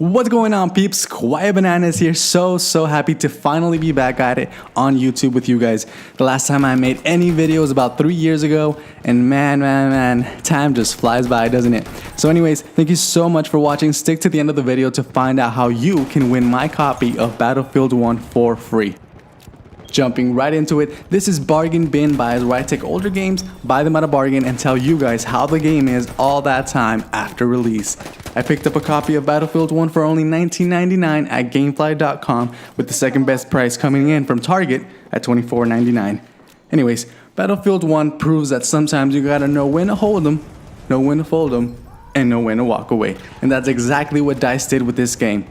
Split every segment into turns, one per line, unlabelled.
What's going on, peeps? Quiet Bananas here. So happy to finally be back at it on YouTube with you guys. The last time I made any video was about 3 years ago, and man, time just flies by, doesn't it? So anyways, thank you so much for watching. Stick to the end of the video to find out how you can win my copy of Battlefield 1 for free. Jumping right into it, this is Bargain Bin Buys, where I take older games, buy them at a bargain, and tell you guys how the game is all that time after release. I picked up a copy of Battlefield 1 for only $19.99 at gamefly.com, with the second best price coming in from Target at $24.99. Anyways, Battlefield 1 proves that sometimes you gotta know when to hold 'em, know when to fold 'em, and know when to walk away. And that's exactly what DICE did with this game.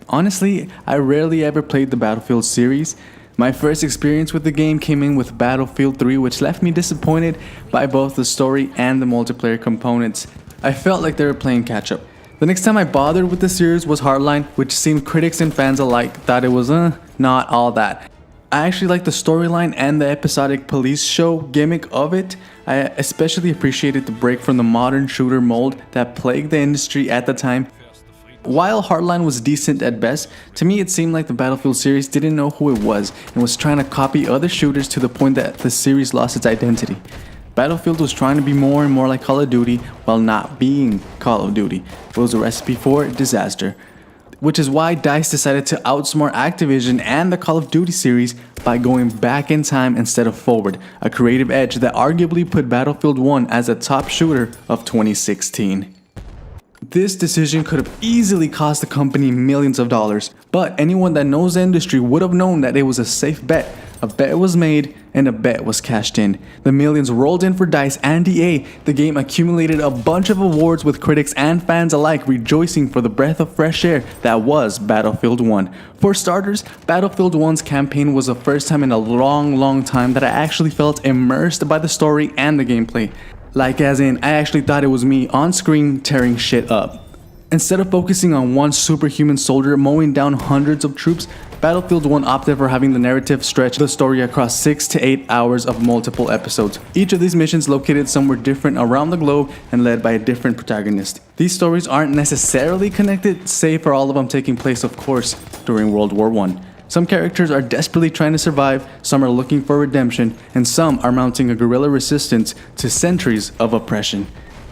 Honestly, I rarely ever played the Battlefield series. My first experience with the game came in with Battlefield 3, which left me disappointed by both the story and the multiplayer components. I felt like they were playing catch up. The next time I bothered with the series was Hardline, which seemed critics and fans alike thought it was not all that. I actually liked the storyline and the episodic police show gimmick of it. I especially appreciated the break from the modern shooter mold that plagued the industry at the time. While Hardline was decent at best, to me it seemed like the Battlefield series didn't know who it was and was trying to copy other shooters to the point that the series lost its identity. Battlefield was trying to be more and more like Call of Duty while not being Call of Duty. It was a recipe for disaster. Which is why DICE decided to outsmart Activision and the Call of Duty series by going back in time instead of forward, a creative edge that arguably put Battlefield 1 as a top shooter of 2016. This decision could have easily cost the company millions of dollars, but anyone that knows the industry would have known that it was a safe bet. A bet was made and a bet was cashed in. The millions rolled in for DICE and EA. The game accumulated a bunch of awards with critics and fans alike rejoicing for the breath of fresh air that was Battlefield 1. For starters, Battlefield 1's campaign was the first time in a long time that I actually felt immersed by the story and the gameplay. Like as in, I actually thought it was me on screen tearing shit up. Instead of focusing on one superhuman soldier mowing down hundreds of troops, Battlefield 1 opted for having the narrative stretch the story across 6 to 8 hours of multiple episodes. Each of these missions located somewhere different around the globe and led by a different protagonist. These stories aren't necessarily connected, save for all of them taking place, of course, during World War I. Some characters are desperately trying to survive, some are looking for redemption, and some are mounting a guerrilla resistance to centuries of oppression.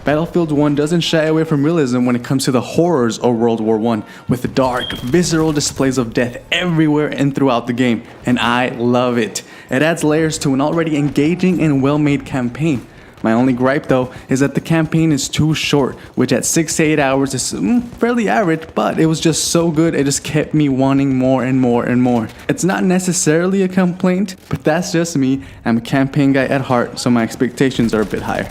Battlefield 1 doesn't shy away from realism when it comes to the horrors of World War I, with dark, visceral displays of death everywhere and throughout the game, and I love it. It adds layers to an already engaging and well-made campaign. My only gripe though is that the campaign is too short, which at 6 to 8 hours is fairly average, but it was just so good it just kept me wanting more and more. It's not necessarily a complaint, but that's just me. I'm a campaign guy at heart, so my expectations are a bit higher.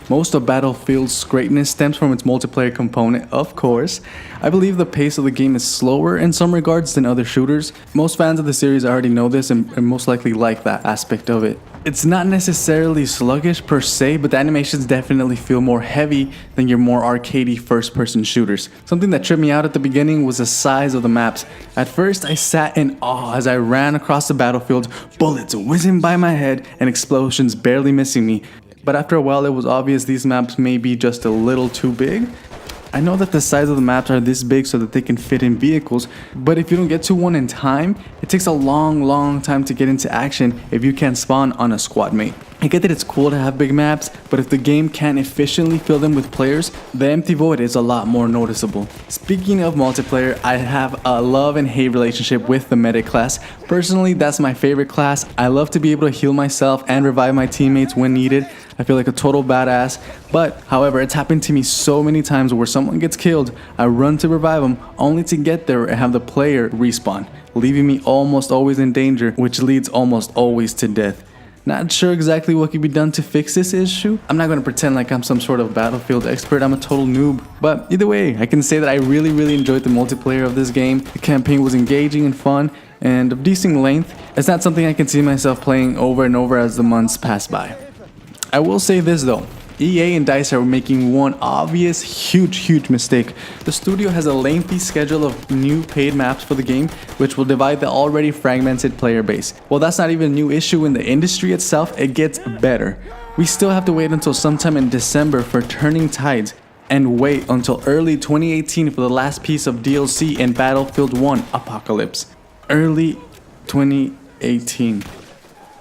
Most of Battlefield's greatness stems from its multiplayer component, of course. I believe the pace of the game is slower in some regards than other shooters. Most fans of the series already know this and most likely like that aspect of it. It's not necessarily sluggish per se, but the animations definitely feel more heavy than your more arcadey first-person shooters. Something that tripped me out at the beginning was the size of the maps. At first, I sat in awe as I ran across the battlefield, bullets whizzing by my head and explosions barely missing me. But after a while, it was obvious these maps may be just a little too big. I know that the size of the maps are this big so that they can fit in vehicles, but if you don't get to one in time, it takes a long time to get into action if you can't spawn on a squad mate. I get that it's cool to have big maps, but if the game can't efficiently fill them with players, the empty void is a lot more noticeable. Speaking of multiplayer, I have a love and hate relationship with the medic class. Personally, that's my favorite class. I love to be able to heal myself and revive my teammates when needed. I feel like a total badass, but however, it's happened to me so many times where someone gets killed, I run to revive them only to get there and have the player respawn, leaving me almost always in danger, which leads almost always to death. Not sure exactly what could be done to fix this issue. I'm not going to pretend like I'm some sort of Battlefield expert, I'm a total noob. But either way, I can say that I really enjoyed the multiplayer of this game. The campaign was engaging and fun, and of decent length. It's not something I can see myself playing over and over as the months pass by. I will say this though, EA and DICE are making one obvious huge mistake. The studio has a lengthy schedule of new paid maps for the game, which will divide the already fragmented player base. Well, that's not even a new issue in the industry itself, it gets better. We still have to wait until sometime in December for Turning Tides, and wait until early 2018 for the last piece of DLC in Battlefield 1 Apocalypse. Early 2018.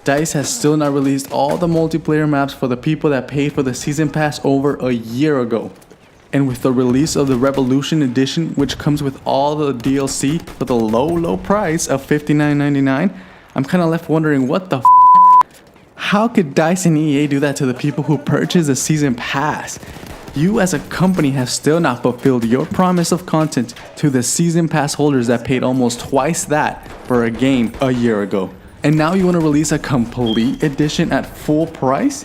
DICE has still not released all the multiplayer maps for the people that paid for the season pass over a year ago. And with the release of the Revolution Edition, which comes with all the DLC for the low price of $59.99, I'm kinda left wondering what the f***. How could DICE and EA do that to the people who purchased the season pass? You as a company have still not fulfilled your promise of content to the season pass holders that paid almost twice that for a game a year ago. And now you want to release a complete edition at full price?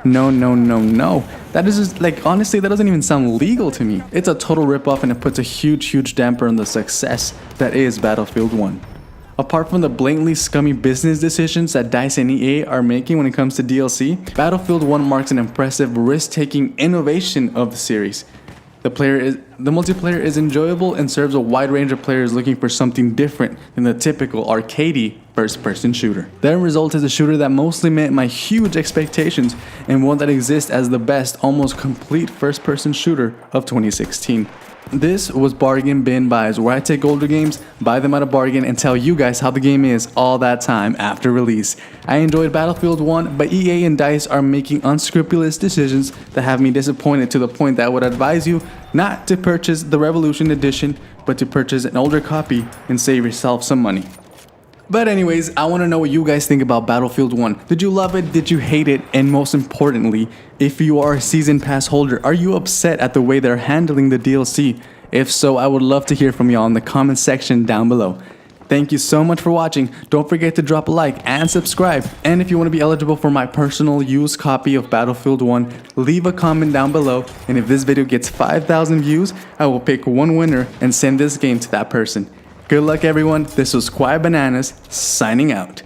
No. That is just, like, honestly, that doesn't even sound legal to me. It's a total ripoff, and it puts a huge damper on the success that is Battlefield 1. Apart from the blatantly scummy business decisions that DICE and EA are making when it comes to DLC, Battlefield 1 marks an impressive risk-taking innovation of the series. The multiplayer is enjoyable and serves a wide range of players looking for something different than the typical arcadey first-person shooter. The end result is a shooter that mostly met my huge expectations and one that exists as the best, almost complete first-person shooter of 2016. This was Bargain Bin Buys, where I take older games, buy them at a bargain, and tell you guys how the game is all that time after release. I enjoyed Battlefield 1, but EA and DICE are making unscrupulous decisions that have me disappointed to the point that I would advise you not to purchase the Revolution Edition, but to purchase an older copy and save yourself some money. But anyways, I want to know what you guys think about Battlefield 1. Did you love it? Did you hate it? And most importantly, if you are a season pass holder, are you upset at the way they're handling the DLC? If so, I would love to hear from y'all in the comment section down below. Thank you so much for watching. Don't forget to drop a like and subscribe. And if you want to be eligible for my personal used copy of Battlefield 1, leave a comment down below. And if this video gets 5,000 views, I will pick one winner and send this game to that person. Good luck, everyone. This was Quiet Bananas signing out.